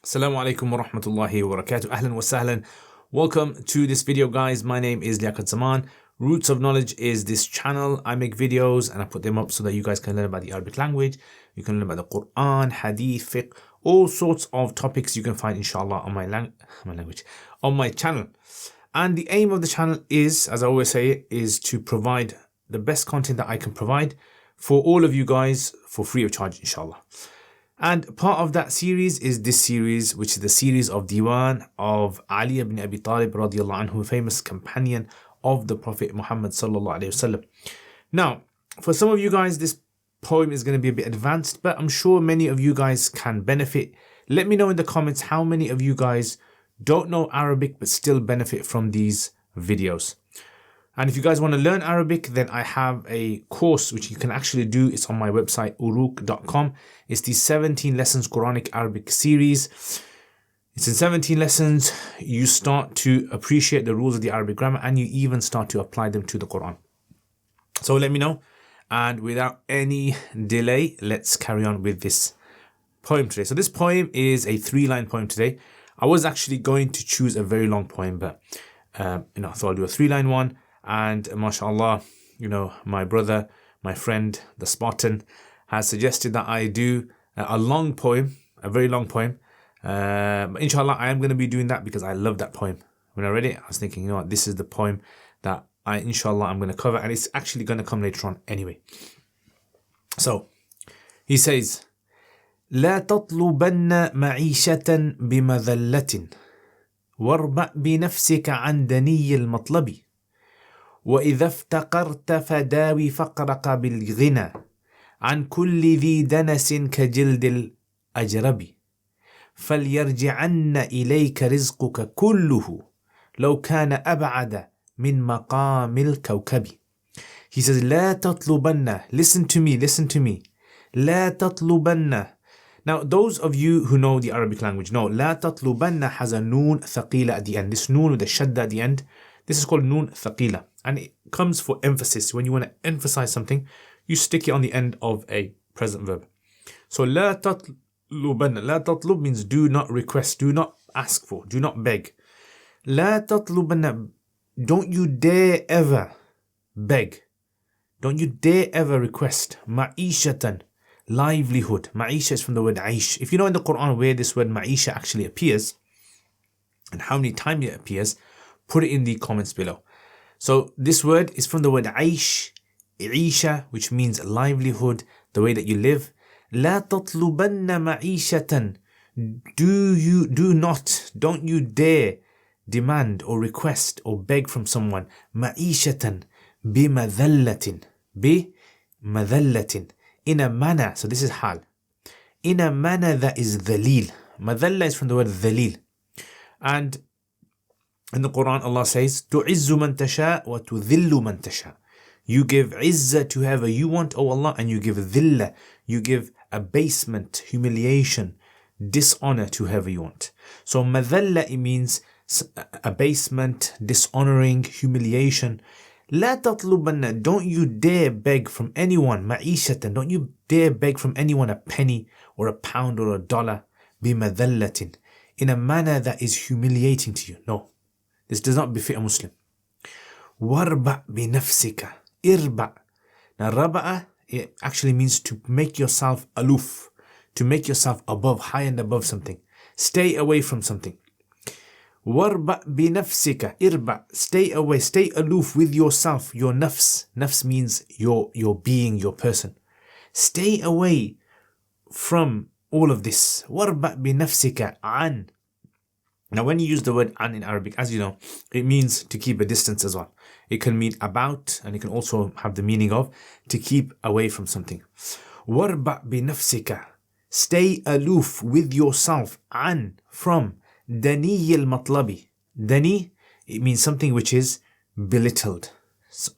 Assalamu alaikum wa rahmatullahi wa barakatuh. Ahlan wa sahlan. Welcome to this video, guys. My name is Liaquat Zaman. Roots of Knowledge is this channel. I make videos and I put them up so that you guys can learn about the Arabic language. You can learn about the Quran, Hadith, Fiqh, all sorts of topics you can find, inshallah, on my channel. And the aim of the channel is, as I always say, is to provide the best content that I can provide for all of you guys for free of charge, inshallah. And part of that series is this series, which is the series of Diwan of Ali ibn Abi Talib radiallahu anhu, famous companion of the Prophet Muhammad sallallahu alayhi wasallam. Now, for some of you guys, this poem is going to be a bit advanced, but I'm sure many of you guys can benefit. Let me know in the comments how many of you guys don't know Arabic but still benefit from these videos. And if you guys want to learn Arabic, then I have a course which you can actually do. It's on my website, uruq.com. It's the 17 Lessons Quranic Arabic series. It's in 17 lessons. You start to appreciate the rules of the Arabic grammar and you even start to apply them to the Quran. So let me know. And without any delay, let's carry on with this poem today. So this poem is a 3-line poem today. I was actually going to choose a very long poem, but I thought I'll do a 3-line one. And mashallah, my brother, my friend, the Spartan, has suggested that I do a long poem, a very long poem. But inshallah, I am going to be doing that because I love that poem. When I read it, I was thinking, this is the poem that I'm going to cover, and it's actually going to come later on anyway. So, he says, لا تطلبن معيشة بمذلة واربأ بنفسك عن دني المطلب وإذا افتقرت فداوي فقرك بالغنى عن كل ذي دنس كجلد الأجرب فليرجعن إليك رزقك كله لو كان أبعد من مقام الكوكب. He says, لا تطلبن. Listen to me. لا تطلبن. Now, those of you who know the Arabic language know لا تطلبن has a noon ثقيلة at the end. This noon with a shadda at the end. This is called noon ثقيلة. And it comes for emphasis. When you want to emphasize something, you stick it on the end of a present verb. So لا تطلبن. لا تطلب means do not request, do not ask for, do not beg. لا تطلبن. Don't you dare ever beg. Don't you dare ever request. معيشة. Livelihood. Ma'isha is from the word aish. If you know in the Quran where this word ma'isha actually appears and how many times it appears, put it in the comments below. So this word is from the word aish, isha, which means livelihood, the way that you live. لا تطلبن معيشة. Don't you dare demand or request or beg from someone. معيشة بمذلة. بمذلة. In a manner, so this is hal. In a manner that is dhalil. Madhalla is from the word dhalil. And in the Quran, Allah says, تُعِزُّ مَن تَشَاءُ وَتُذِلُّ مَن تَشَاءُ. You give izzah to whoever you want, O Allah, and you give dhillah. You give abasement, humiliation, dishonor to whoever you want. So madhalla, it means abasement, dishonoring, humiliation. لا تطلبن. Don't you dare beg from anyone. معيشة. Don't you dare beg from anyone a penny or a pound or a dollar. بمذلة. In a manner that is humiliating to you. No. This does not befit a Muslim. واربع بنفسك. اربع. Now ربع, it actually means to make yourself aloof. To make yourself above, high and above something. Stay away from something. وَارْبَأْ بِنَفْسِكَ. Irba. Stay away, stay aloof with yourself, your nafs. Nafs means your being, your person. Stay away from all of this. وَارْبَأْ بِنَفْسِكَ عَنْ. Now when you use the word an in Arabic, as you know, it means to keep a distance as well. It can mean about, and it can also have the meaning of to keep away from something. وَارْبَأْ بِنَفْسِكَ. Stay aloof with yourself, an, from. Dani al-matlabi. Dani, it means something which is belittled. So,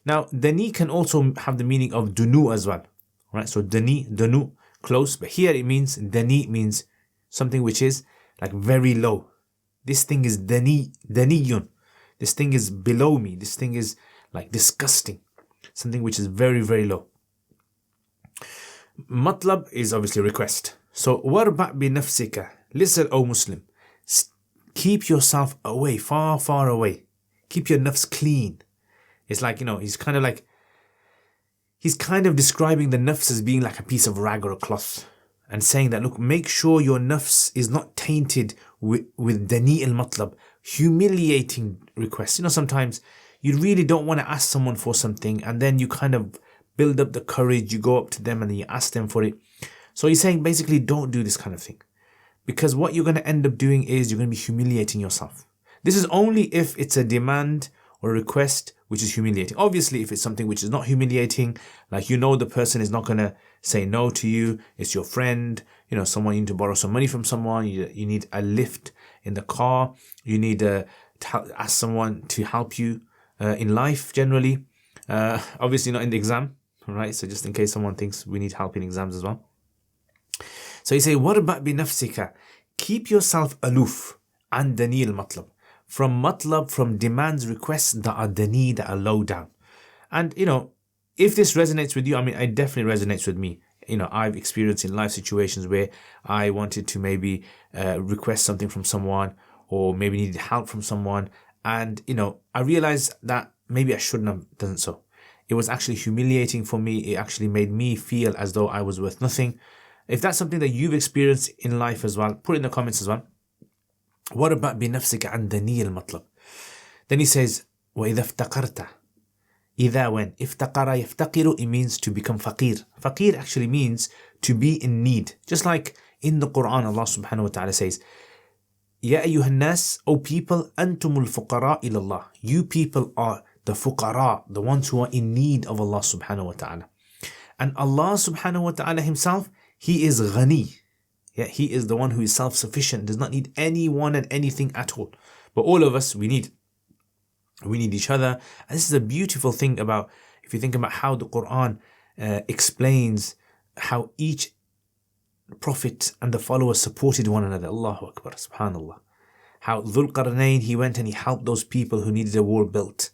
now, dani can also have the meaning of dunu as well. Right? So dani, dunu, close. But here it means, dani means something which is like very low. This thing is daniyun. This thing is below me. This thing is like disgusting. Something which is very, very low. Matlab is obviously request. So warba' bi nafsika. Listen, O Muslim, keep yourself away, far, far away. Keep your nafs clean. It's like, he's kind of describing the nafs as being like a piece of rag or a cloth. And saying that, look, make sure your nafs is not tainted with dani al-matlab, humiliating requests. Sometimes you really don't want to ask someone for something, and then you kind of build up the courage, you go up to them and then you ask them for it. So he's saying basically don't do this kind of thing. Because what you're going to end up doing is you're going to be humiliating yourself. This is only if it's a demand or a request which is humiliating. Obviously, if it's something which is not humiliating, like the person is not going to say no to you, it's your friend, someone you need to borrow some money from someone, you need a lift in the car, you need to ask someone to help you in life generally, obviously not in the exam, right? So just in case someone thinks we need help in exams as well. So you say, what about binafsika? Keep yourself aloof and danil matlab. From demands, requests that are dani, that are low down. And, if this resonates with you, it definitely resonates with me. I've experienced in life situations where I wanted to maybe request something from someone, or maybe needed help from someone. And, I realized that maybe I shouldn't have done so. It was actually humiliating for me. It actually made me feel as though I was worth nothing. If that's something that you've experienced in life as well, put it in the comments as well. What about بنفسك عن دني المطلب? Then he says, وإذا افتقرت. إذا when افتقر يفتقر, it means to become faqir. Faqir actually means to be in need. Just like in the Quran, Allah subhanahu wa ta'ala says, يا أيها الناس, O people, أنتم الفقراء إلى الله. You people are the fuqara, the ones who are in need of Allah subhanahu wa ta'ala. And Allah subhanahu wa ta'ala himself, he is ghani. Yeah, he is the one who is self-sufficient, does not need anyone and anything at all. But all of us, we need each other. And this is a beautiful thing about, if you think about how the Quran explains how each prophet and the followers supported one another. Allahu Akbar, subhanallah. How Dhul Qarnayn, he went and he helped those people who needed a wall built.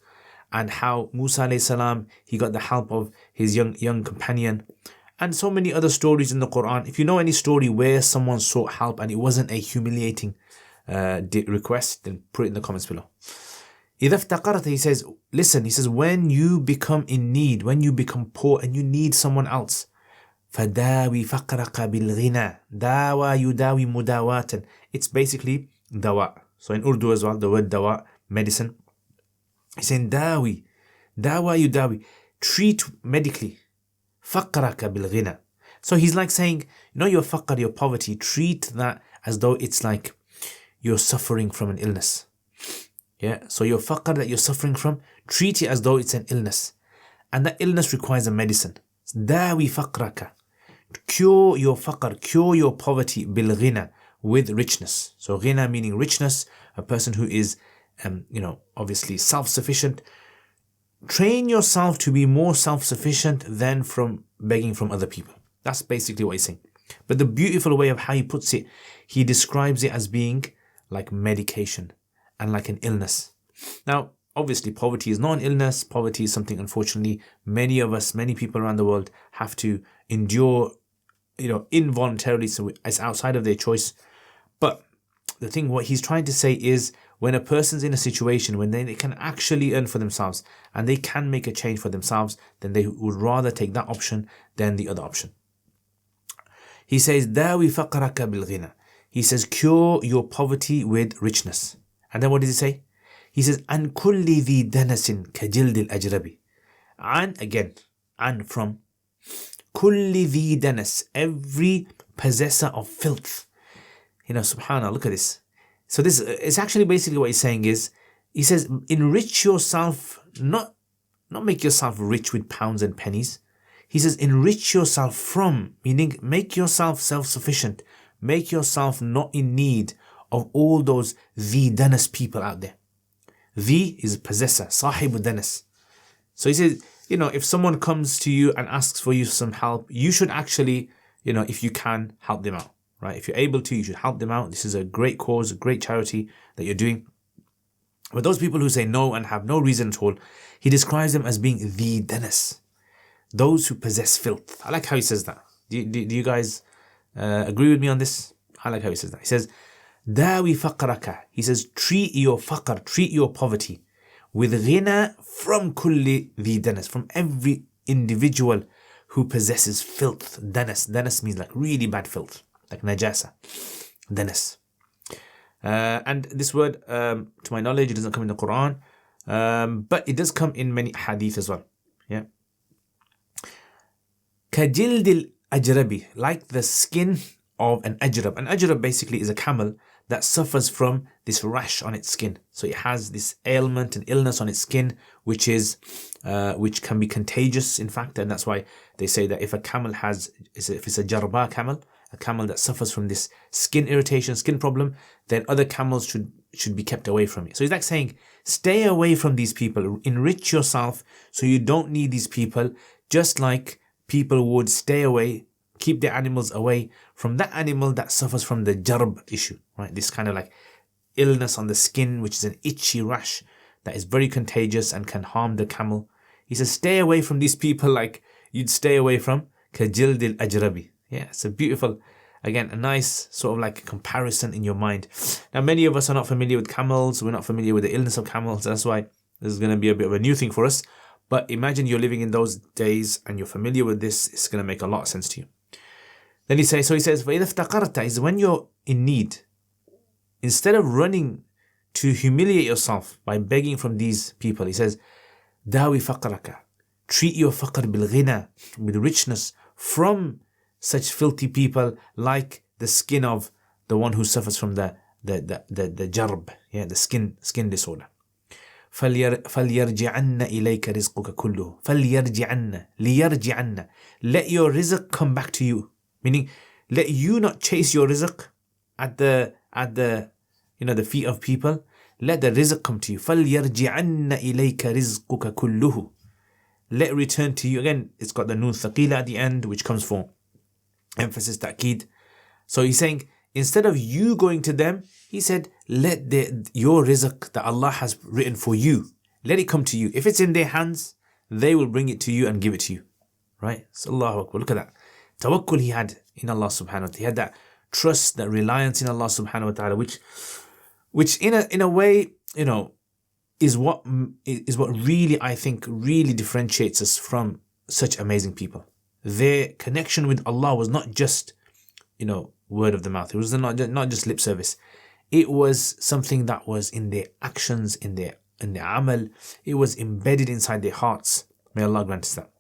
And how Musa alayhi salam, he got the help of his young companion. And so many other stories in the Quran. If you know any story where someone sought help and it wasn't a humiliating request, then put it in the comments below. إذا افتقرت, he says, listen, he says, when you become in need, when you become poor and you need someone else, فداوي فقرك بالغنى. داوى يداوي مداواة. It's basically dawa. So in Urdu as well, the word dawa, medicine. He's saying dawi yudawi, treat medically. فقرك بالغنى. So he's like saying, your faqr, your poverty, treat that as though it's like you're suffering from an illness. Yeah, so your faqr that you're suffering from, treat it as though it's an illness. And that illness requires a medicine. dawi فقرك. Cure your faqr, cure your poverty بالغنى, with richness. So ghina meaning richness, a person who is, obviously self-sufficient. Train yourself to be more self-sufficient than from begging from other people. That's basically what he's saying. But the beautiful way of how he puts it, he describes it as being like medication and like an illness. Now, obviously, poverty is not an illness. Poverty is something, unfortunately, many of us, many people around the world have to endure, involuntarily. So it's outside of their choice. But the thing, what he's trying to say is, when a person's in a situation when they can actually earn for themselves and they can make a change for themselves, then they would rather take that option than the other option. He says, داوي فقرك بالغنى. He says, cure your poverty with richness. And then what does he say? He says, عن كل ذي دنس كجلد الأجربي. And again, and from كل ذي دنس, every possessor of filth. Subhanallah, look at this. So this is actually basically what he's saying is, he says, enrich yourself, not make yourself rich with pounds and pennies. He says, enrich yourself from, meaning make yourself self-sufficient. Make yourself not in need of all those the danas people out there. The is possessor, sahibu danas. So he says, if someone comes to you and asks for you some help, you should actually, if you can, help them out. Right? If you're able to, you should help them out. This is a great cause, a great charity that you're doing. But those people who say no and have no reason at all, he describes them as being the danas, those who possess filth. I like how he says that. Do you guys agree with me on this? I like how he says that. He says, Dawi faqraka. He says, treat your faqr, treat your poverty with ghina from kulli dhi danas, from every individual who possesses filth. Danas. Danas means like really bad filth, like najasa. Danas. And this word, to my knowledge, it doesn't come in the Quran, but it does come in many hadith as well. Yeah. Kajildil ajrabi, like the skin of an ajrab. An ajrab basically is a camel that suffers from this rash on its skin. So it has this ailment and illness on its skin, which can be contagious, in fact, and that's why they say that if a camel if it's a jarba camel, a camel that suffers from this skin irritation, skin problem, then other camels should be kept away from it. So he's like saying, stay away from these people, enrich yourself so you don't need these people, just like people would stay away, keep their animals away from that animal that suffers from the jarb issue, right? This kind of like illness on the skin, which is an itchy rash that is very contagious and can harm the camel. He says, stay away from these people like you'd stay away from kajildil ajrabi. Yeah, it's a beautiful, again, a nice sort of like comparison in your mind. Now, many of us are not familiar with camels. We're not familiar with the illness of camels. That's why this is going to be a bit of a new thing for us. But imagine you're living in those days and you're familiar with this. It's going to make a lot of sense to you. Then he says, فَإِذَا افْتَقَرْتَ, is when you're in need, instead of running to humiliate yourself by begging from these people, he says, دَاوِ فَقْرَكَ, treat your faqr bil-ghina, with richness from such filthy people, like the skin of the one who suffers from the jarb, yeah, the skin disorder. فَلْيَرْجِعَنَّ إِلَيْكَ رِزْقُكَ كُلُّهُ فَلْيَرْجِعَنَّ لِيَرْجِعَنَّ, let your rizq come back to you. Meaning, let you not chase your rizq at the the feet of people. Let the rizq come to you. فَلْيَرْجِعَنَّ إِلَيْكَ رِزْقُكَ كُلُّهُ, let it return to you. Again, it's got the noon thaqila at the end, which comes for emphasis, ta'keed. So he's saying, instead of you going to them, he said, let your rizq that Allah has written for you, let it come to you. If it's in their hands, they will bring it to you and give it to you. Right? So Allahu Akbar. Look at that. Tawakkul he had in Allah subhanahu wa ta'ala. He had that trust, that reliance in Allah subhanahu wa ta'ala, which in a way, is what really, I think, really differentiates us from such amazing people. Their connection with Allah was not just, word of the mouth. It was not just lip service. It was something that was in their actions, in their amal. It was embedded inside their hearts. May Allah grant us that.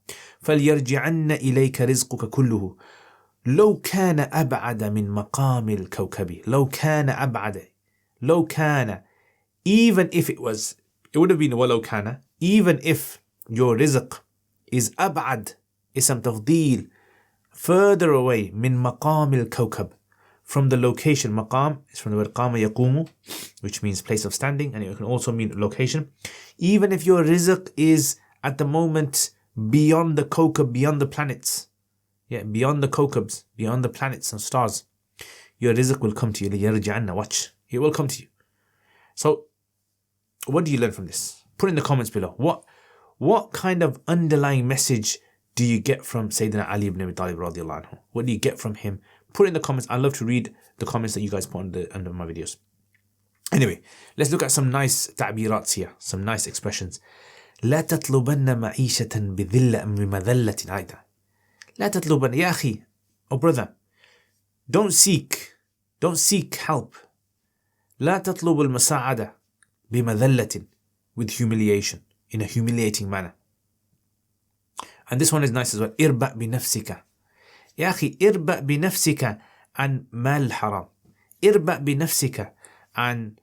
فَلْيَرْجِعَنَّ إِلَيْكَ رِزْقُكَ كُلُّهُ لَوْ كَانَ أَبْعَدَ مِنْ مَقَامِ الْكَوْكَبِ لَوْ كَانَ أَبْعَدَ لَوْ كَانَ, even if it would have been وَلَوْ كَانَ, even if your rizq is أبعد, ism tafdeel, further away, min maqam al-kawkab, from the location. Maqam is from the word qama yaqumu, which means place of standing, and it can also mean location. Even if your rizq is at the moment beyond the kawkab, beyond the planets, beyond the kawkabs, beyond the planets and stars, your rizq will come to you. لِيَرْجِعَنَّ, watch, it will come to you. So, what do you learn from this? Put in the comments below. What kind of underlying message do you get from Sayyidina Ali ibn Abi Talib radiallahu anhu? What do you get from him? Put it in the comments. I love to read the comments that you guys put under my videos. Anyway, let's look at some nice ta'birats here, some nice expressions. لا تطلبن معيشة بذلة بمذلة عيدا. لا تطلبن, يا أخي, oh brother, don't seek help. لا تطلب المساعدة بمذلة, with humiliation, in a humiliating manner. And this one is nice as well. اربأ بنفسك. يا أخي, اربأ بنفسك عن مال الحرام. اربأ بنفسك عن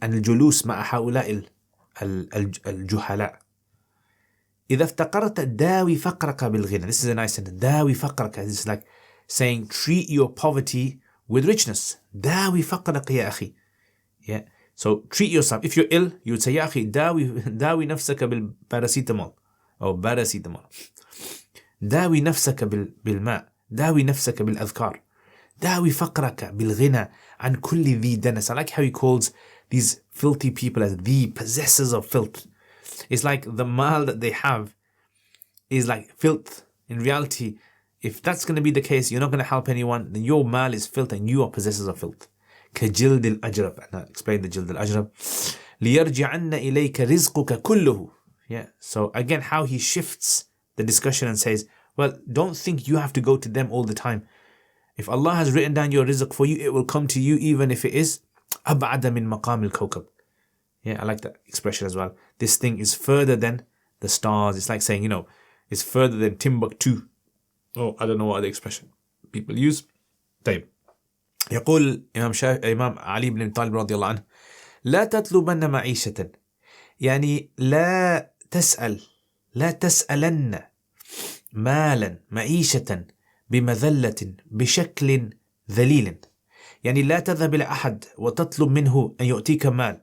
الجلوس مع هؤلاء الجهلاء. إذا افتقرت داوي فقرك بالغنى. This is a nice sentence. داوي فقرك. This is like saying, treat your poverty with richness. داوي فقرك يا أخي. Yeah. So treat yourself. If you're ill, you would say, يا أخي, داوي نفسك بالباراسيتامول أو باراسيتامول. داوي نفسك بالماء. داوي نفسك بالأذكار. داوي فقرك بالغنى عن كل ذي دنس. I like how he calls these filthy people as the possessors of filth. It's like the mal that they have is like filth. In reality, if that's going to be the case, you're not going to help anyone, then your mal is filth and you are possessors of filth. كجلد الأجرب. And I explained the جلد الأجرب. ليرجعن إليك رزقك كله. Yeah. So again, how he shifts the discussion and says, well, don't think you have to go to them all the time. If Allah has written down your rizq for you, it will come to you even if it is أبعد من مقام الكوكب. Yeah, I like that expression as well. This thing is further than the stars. It's like saying, it's further than Timbuktu. Oh, I don't know what other expression people use. طيب. يقول إمام علي بن أبي طالب رضي الله عنه: لا تطلبن معيشة، يعني لا تسألن مالا معيشة بمذلة بشكل ذليل. يعني لا تذهب إلى أحد وتطلب منه أن يؤتيك مال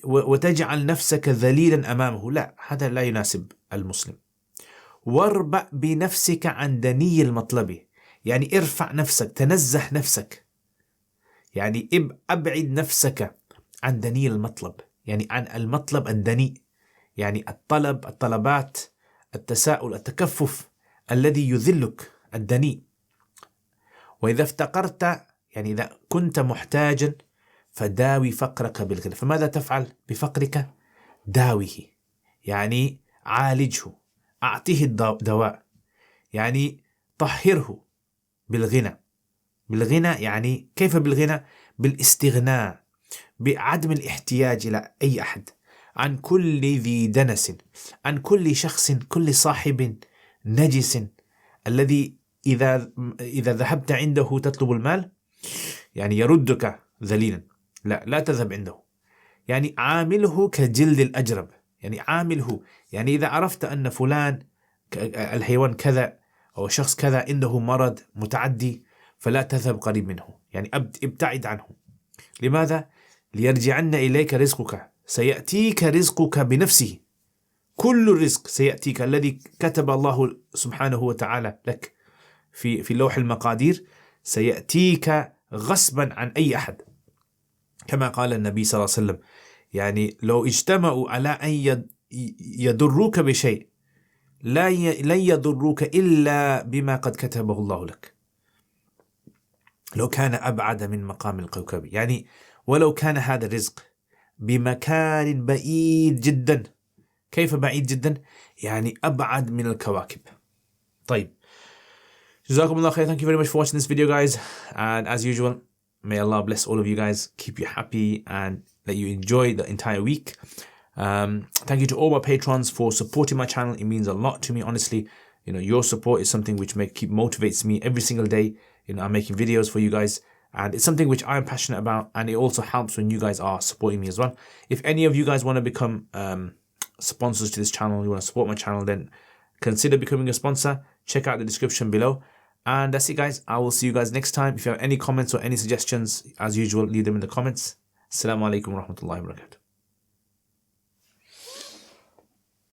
وتجعل نفسك ذليلا أمامه. لا، هذا لا يناسب المسلم. واربأ بنفسك عن دني المطلب، يعني ارفع نفسك، تنزه نفسك، يعني أبعد نفسك عن دني المطلب، يعني عن المطلب الدني، يعني الطلبات، التساؤل، التكفف الذي يذلك، الدني. وإذا افتقرت، يعني إذا كنت محتاجا، فداوي فقرك بالغنى. فماذا تفعل بفقرك؟ داويه، يعني عالجه، أعطيه الدواء، يعني طهره بالغنى. بالغنى يعني كيف بالغنى؟ بالاستغناء، بعدم الاحتياج إلى أي أحد، عن كل ذي دنس، عن كل شخص، كل صاحب نجس، الذي إذا ذهبت عنده تطلب المال يعني يردك ذليلا. لا تذهب عنده، يعني عامله كجلد الأجرب، يعني عامله، يعني إذا عرفت أن فلان الحيوان كذا أو شخص كذا عنده مرض متعدي، فلا تذهب قريب منه، يعني ابتعد عنه. لماذا؟ ليرجعن إليك رزقك، سيأتيك رزقك بنفسه، كل الرزق سيأتيك الذي كتب الله سبحانه وتعالى لك في لوح المقادير، سيأتيك غصبا عن أي أحد. كما قال النبي صلى الله عليه وسلم: يعني لو اجتمعوا على أن يضروك بشيء لن يضروك إلا بما قد كتبه الله لك، لو كان أبعد من مقام الكوكب، يعني ولو كان هذا الرزق بمكان بعيد جدا. كيف بعيد جدا؟ يعني أبعد من الكواكب. طيب، جزاكم الله خير. Thank you very much for watching this video, guys, and as usual, may Allah bless all of you guys, keep you happy, and that you enjoy the entire week. Thank you to all my patrons for supporting my channel. It means a lot to me, honestly. Your support is something which motivates me every single day. I'm making videos for you guys, and it's something which I'm passionate about, and it also helps when you guys are supporting me as well. If any of you guys want to become sponsors to this channel, you want to support my channel, then consider becoming a sponsor. Check out the description below. And that's it, guys. I will see you guys next time. If you have any comments or any suggestions, as usual, leave them in the comments. Assalamu alaikum wa rahmatullahi wa barakatuh.